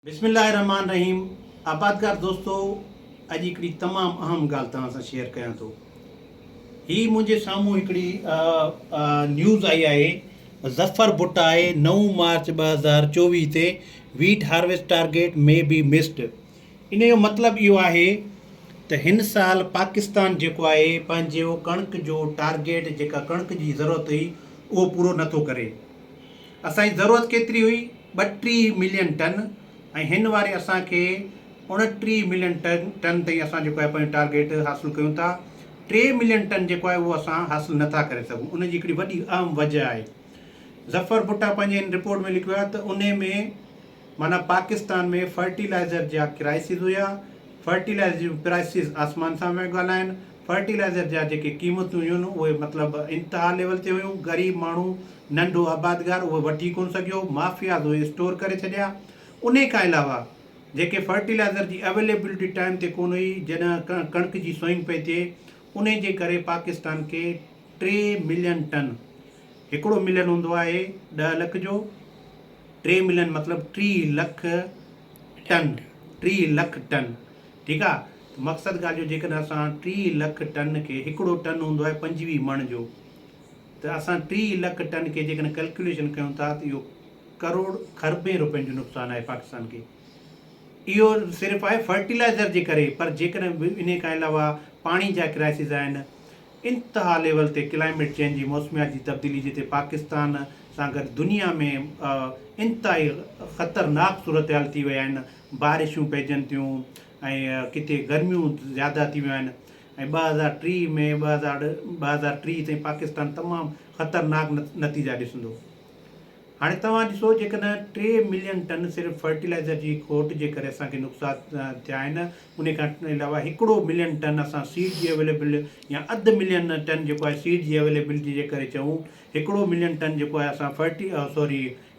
बिस्मिल्लाहिर्रहमानिर्रहीम। आबादगार दोस्तों, अॼु हिकिड़ी तमामु अहम ॻाल्हि तव्हां सां शेयर कयां थो। ही मुंहिंजे साम्हूं हिकिड़ी न्यूज़ आई आहे। ज़फ़र भुट्ट आहे 9 मार्च 2024 ते वीट हार्वेस्ट टारगेट में बी मिस्ड। इन जो मतिलबु इहो आहे त हिन साल पाकिस्तान जेको आहे पंहिंजो कणिक जो टारगेट, जेका कणिक जी ज़रूरत हुई, उहो पूरो नथो करे। असांजी ज़रूरत केतिरी हुई? 32 मिलियन टन, ऐं हिन वारे असांखे 29 मिलियन टन ताईं असां जेको आहे पंहिंजो टारगेट हासिलु कयूं था। 3 मिलियन टन जेको आहे उहो असां हासिलु नथा करे सघूं। उनजी हिकिड़ी वॾी अहम वजह आहे। ज़फ़र भुट्टा पंहिंजे हिन रिपोर्ट में लिखियो आहे त उन में माना पाकिस्तान में फर्टिलाइज़र जा क्राइसिस हुया। फर्टिलाइज़र जूं प्राइसिस आसमान सां पिया ॻाल्हाइनि। फर्टिलाइज़र जा जेके क़ीमतूं हुयूं उहे मतिलबु इंतिहा लेवल ते हुयूं। ग़रीब माण्हू, नंढो आबादगार, उहो वठी कोन सघियो। माफ़ियाज़ उहे स्टोर करे छॾिया। उन खां अलावा जेके फर्टिलाइज़र जी अवेलेबिलिटी टाइम ते कोन हुई, जॾहिं कणिक जी सोइंग पई थिए, उन जे करे पाकिस्तान खे 3 मिलियन टन, हिकिड़ो मिलियन हूंदो आहे 10 लख जो, 3 मिलियन मतिलबु 3 लख टन। 3 लख टन, ठीकु आहे। मक़सदु ॻाल्हि जो, जेकॾहिं असां 3 लख टन खे, हिकिड़ो टन हूंदो आहे 25 मण जो, त असां 3 लख टन खे जेकॾहिं कैलकुलेशन कयूं था त इहो करोड़ खरबें रुपयनि जो नुक़सानु आहे पाकिस्तान खे। इहो सिर्फ़ु आहे फर्टिलाइज़र जे करे, पर जेकॾहिं इन खां अलावा पाणी जा क्राइसिस आहिनि, इंतिहा लेवल ते क्लाइमेट चेंज जी, मौसमियात जी तब्दीली, जिते पाकिस्तान सां गॾु दुनिया में इंतिहाई ख़तरनाक सूरत हाल थी विया आहिनि। बारिशूं पइजनि थियूं ऐं किथे गर्मियूं ज़्यादा थी वियूं आहिनि। ऐं 2003 में 2003 ताईं पाकिस्तान तमामु ख़तरनाक नतीजा ॾिसंदो। हाणे तव्हां ॾिसो, जेकॾहिं 3 मिलियन टन सिर्फ़ु फर्टिलाइज़र जी खोट जे करे असांखे नुक़सानु थिया आहिनि, उन खां अलावा 1 मिलियन टन असां सीड जी अवेलेबिल, या 1/2 मिलियन टन जेको आहे सीड जी अवेलेबिलिटी जे करे चऊं, 1 मिलियन टन जेको आहे असां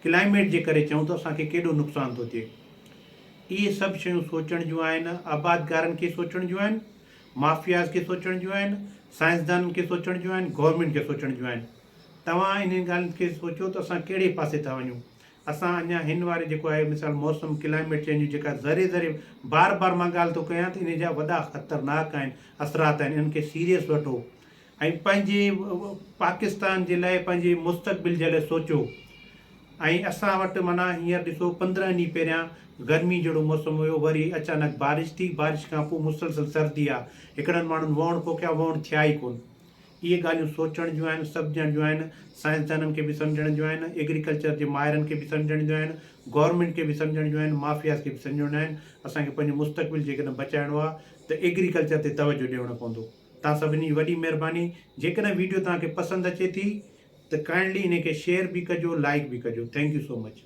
क्लाइमेट जे करे चऊं, त असांखे केॾो नुक़सानु थो थिए। इहे सभु शयूं सोचण जूं आहिनि। आबादगारनि खे सोचण जूं आहिनि, माफ़ियाज़ खे सोचण जूं आहिनि, साइंसदाननि खे सोचण जूं आहिनि, गवर्नमेंट खे सोचण जूं आहिनि। तव्हां इन ॻाल्हि खे सोचो त असां कहिड़े पासे था वञूं। असां अञा हिन वारे जेको आहे मिसाल मौसम, क्लाइमेट चेंज जेका ज़रे बार बार मां ॻाल्हि थो कयां, त इन जा वॾा ख़तरनाक आहिनि, असरात आहिनि। इन्हनि खे सीरियस वठो ऐं पंहिंजे पाकिस्तान जे लाइ, पंहिंजे मुस्तक़बिल जे लाइ सोचो। ऐं असां वटि माना हींअर ॾिसो, 15 ॾींहं पहिरियां गर्मी जहिड़ो मौसम हुयो, वरी अचानक बारिश थी, बारिश खां पोइ मुसलसल सर्दी आहे। हिकिड़नि माण्हुनि वण पोखिया, वण थिया ई कोन। इहे ॻाल्हियूं सोचण जूं आहिनि, सम्झण जूं आहिनि। साइंसदाननि खे बि सम्झण जूं आहिनि, एग्रीकल्चर जे माहिरनि खे बि सम्झण जूं आहिनि, गवर्नमेंट खे बि सम्झण जूं आहिनि, माफ़ियाज़ खे बि सम्झणा आहिनि। असांखे पंहिंजो मुस्तक़बिल जेकॾहिं बचाइणो आहे त एग्रीकल्चर ते तवजो ॾियणो पवंदो। तव्हां सभिनी जी वॾी महिरबानी। जेकॾहिं वीडियो तव्हांखे पसंदि अचे थी त काइंडली इन खे शेयर बि कजो, लाइक बि कजो। Thank you so much.